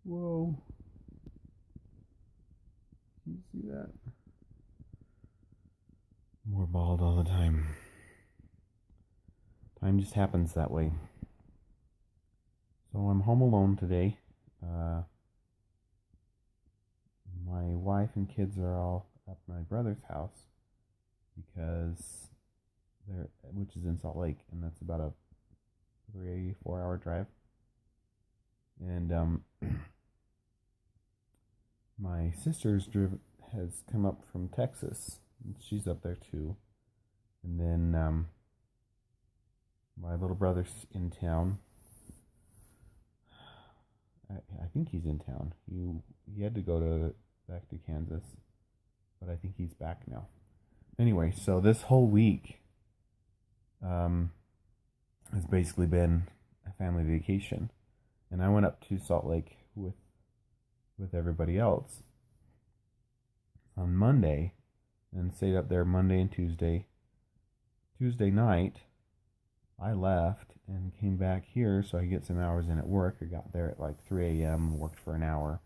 Whoa. Can you see that? More bald all the time. Time just happens that way. So I'm home alone today. My wife and kids are all at my brother's house because which is in Salt Lake, and that's about a 3-4 hour drive. And my has come up from Texas. She's up there too. And then my little brother's in town. I think he's in town. He had to go back to Kansas, but I think he's back now. Anyway, so this whole week has basically been a family vacation, and I went up to Salt Lake with everybody else on Monday and stayed up there Monday and Tuesday. Tuesday night, I left and came back here so I could get some hours in at work. I got there at like 3 a.m., worked for an hour,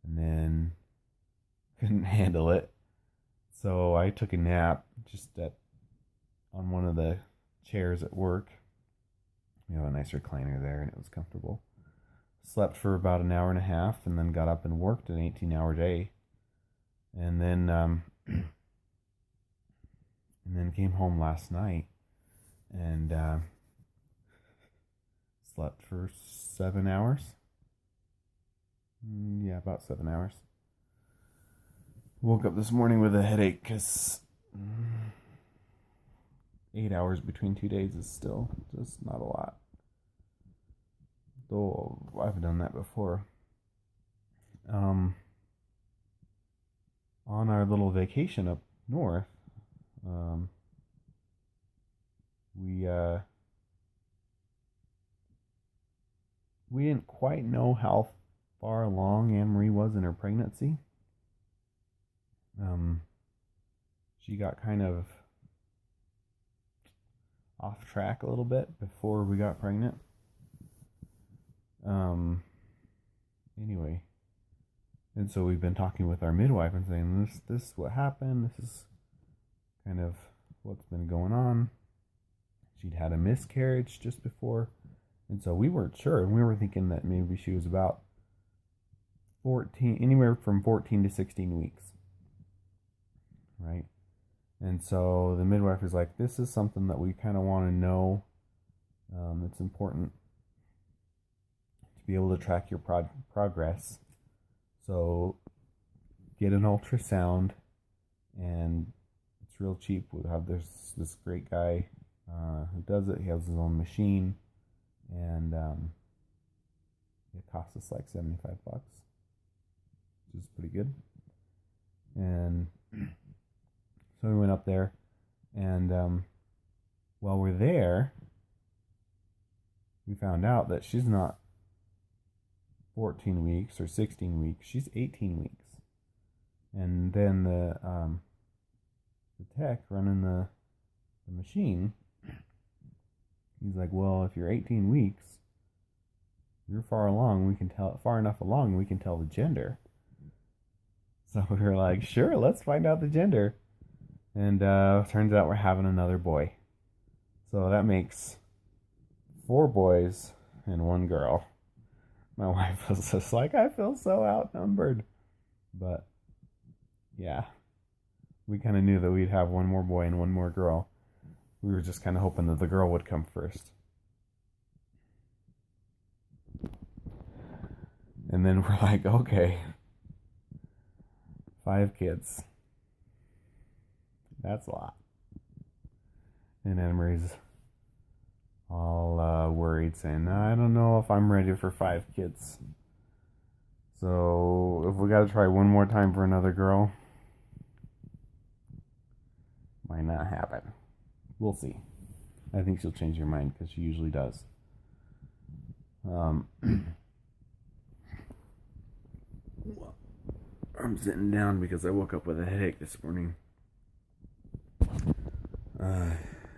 and then couldn't handle it. So I took a nap on one of the chairs at work. We have a nice recliner there, and it was comfortable. Slept for about an hour and a half, and then got up and worked an 18-hour day, and then came home last night and slept for 7 hours. Yeah, about 7 hours. Woke up this morning with a headache because 8 hours between 2 days is still just not a lot. Though I've done that before. On our little vacation up north, we didn't quite know how far along Anne Marie was in her pregnancy. She got kind of off track a little bit before we got pregnant. Anyway, and so we've been talking with our midwife and saying this is what happened. This is kind of what's been going on. She'd had a miscarriage just before, and so we weren't sure, and we were thinking that maybe she was about anywhere from 14 to 16 weeks, right? And so the midwife is like, this is something that we kind of want to know. It's important to be able to track your progress. So get an ultrasound, and it's real cheap. There's this great guy who does it. He has his own machine, and it costs us like $75, which is pretty good. And so we went up there, and while we're there, we found out that she's not 14 weeks or 16 weeks. She's 18 weeks. And then the tech running the machine, he's like, well, if you're 18 weeks, you're far along. Far enough along, we can tell the gender. So we were like, sure, let's find out the gender. And turns out we're having another boy. So that makes 4 boys and 1 girl. My wife was just like, I feel so outnumbered. But yeah, we kind of knew that we'd have 1 more boy and 1 more girl. We were just kind of hoping that the girl would come first. And then we're like, okay, 5 kids. That's a lot. And Anna Marie's all worried, saying, I don't know if I'm ready for 5 kids. So if we got to try one more time for another girl, might not happen. We'll see. I think she'll change her mind because she usually does. I'm sitting down because I woke up with a headache this morning.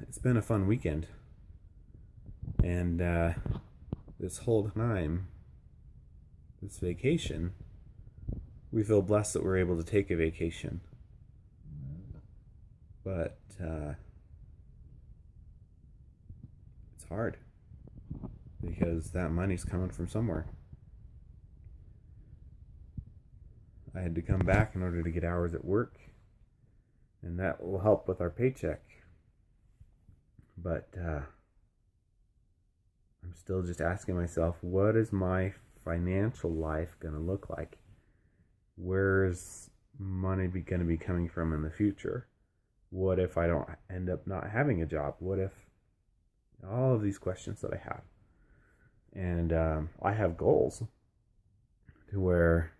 It's been a fun weekend. And this whole time, this vacation, we feel blessed that we're able to take a vacation. But it's hard because that money's coming from somewhere. I had to come back in order to get hours at work, and that will help with our paycheck. But I'm still just asking myself, what is my financial life going to look like? Where's money going to be coming from in the future? What if I don't end up not having a job? What if all of these questions that I have? And I have goals to where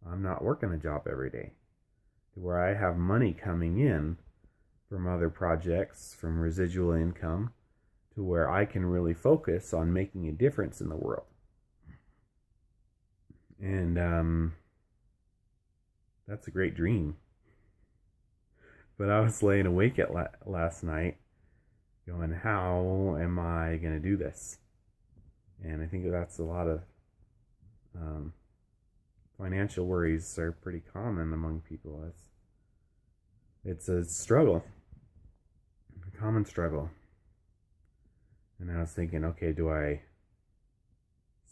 I'm not working a job every day, to where I have money coming in from other projects, from residual income, to where I can really focus on making a difference in the world. And that's a great dream. But I was laying awake at last night going, how am I going to do this? And I think that's a lot of financial worries are pretty common among people. It's a struggle, a common struggle. And I was thinking, okay, do I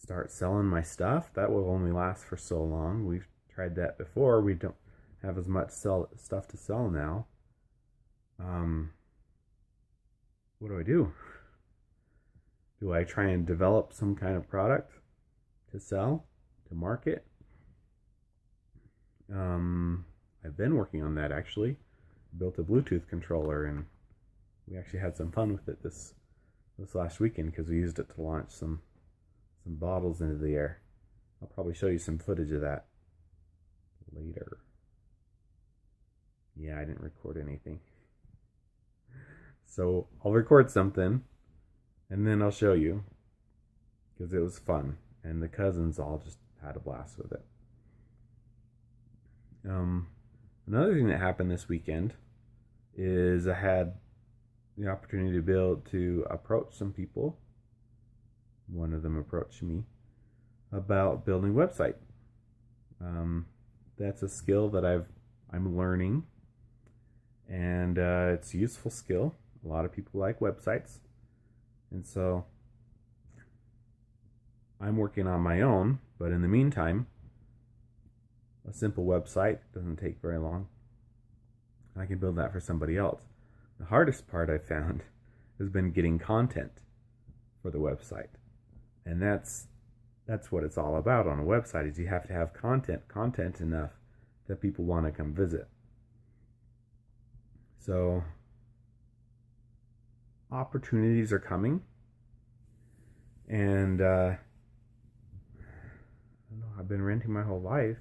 start selling my stuff? That will only last for so long. We've tried that before. We don't have as much stuff to sell now. What do I do? Do I try and develop some kind of product to sell, to market? I've been working on that actually. Built a Bluetooth controller, and we actually had some fun with it this last weekend because we used it to launch some bottles into the air. I'll probably show you some footage of that later. Yeah, I didn't record anything. So I'll record something and then I'll show you because it was fun and the cousins all just had a blast with it. Another thing that happened this weekend is I had the opportunity to be able to approach some people. One of them approached me about building a website. That's a skill that I'm learning, and it's a useful skill. A lot of people like websites, and so I'm working on my own. But in the meantime, a simple website doesn't take very long. I can build that for somebody else. The hardest part I've found has been getting content for the website. And that's what it's all about on a website, is you have to have content enough that people want to come visit. So opportunities are coming, and I don't know, I've been renting my whole life,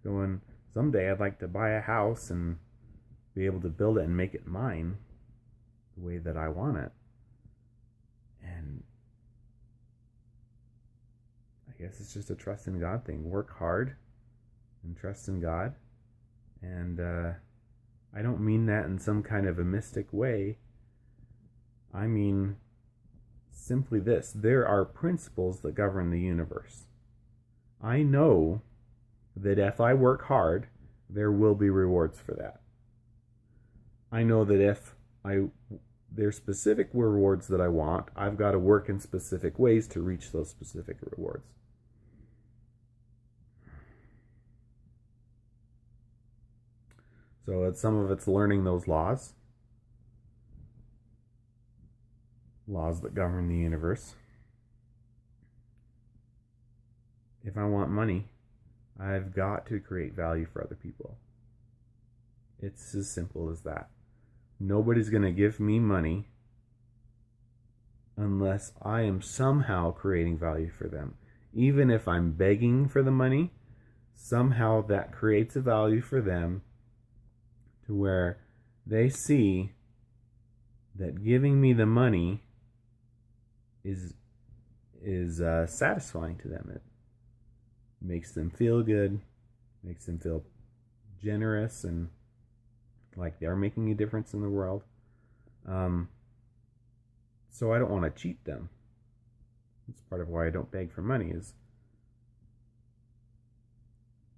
going, someday I'd like to buy a house and be able to build it and make it mine the way that I want it. And I guess it's just a trust in God thing. Work hard and trust in God. And I don't mean that in some kind of a mystic way. I mean simply this: there are principles that govern the universe. I know that if I work hard, there will be rewards for that. I know that if there's specific rewards that I want, I've got to work in specific ways to reach those specific rewards. So some of it's learning those laws that govern the universe. If I want money, I've got to create value for other people. It's as simple as that. Nobody's going to give me money unless I am somehow creating value for them. Even if I'm begging for the money, somehow that creates a value for them to where they see that giving me the money is satisfying to them. It makes them feel good, makes them feel generous and like they're making a difference in the world. So I don't want to cheat them. That's part of why I don't beg for money, is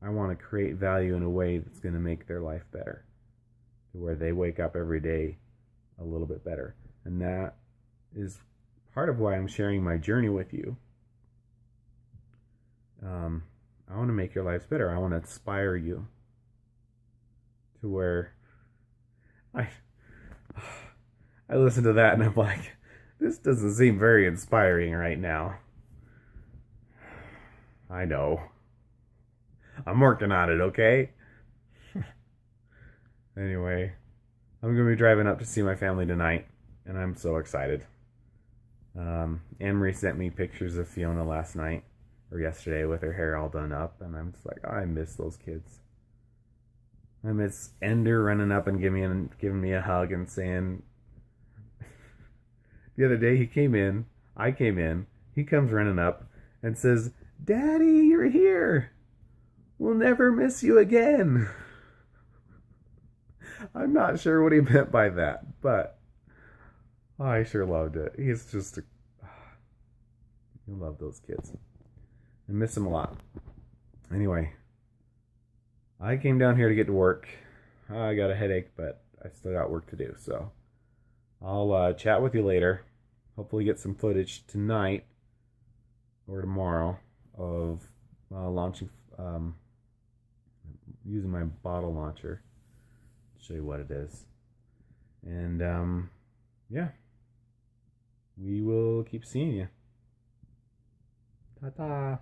I want to create value in a way that's going to make their life better, to where they wake up every day a little bit better. And that is part of why I'm sharing my journey with you. I want to make your lives better. I want to inspire you to where I listen to that and I'm like, this doesn't seem very inspiring right now. I know. I'm working on it, okay? Anyway, I'm going to be driving up to see my family tonight, and I'm so excited. Anne-Marie sent me pictures of Fiona last night, or yesterday, with her hair all done up, and I'm just like, oh, I miss those kids. I miss Ender running up and giving me a hug and saying, the other day I came in, he comes running up and says, Daddy, you're here. We'll never miss you again. I'm not sure what he meant by that, but I sure loved it. He's just, you love those kids. I miss them a lot. Anyway, I came down here to get to work. I got a headache, but I still got work to do, so I'll chat with you later. Hopefully get some footage tonight or tomorrow of launching, using my bottle launcher to show you what it is. And yeah, we will keep seeing you. Ta-ta.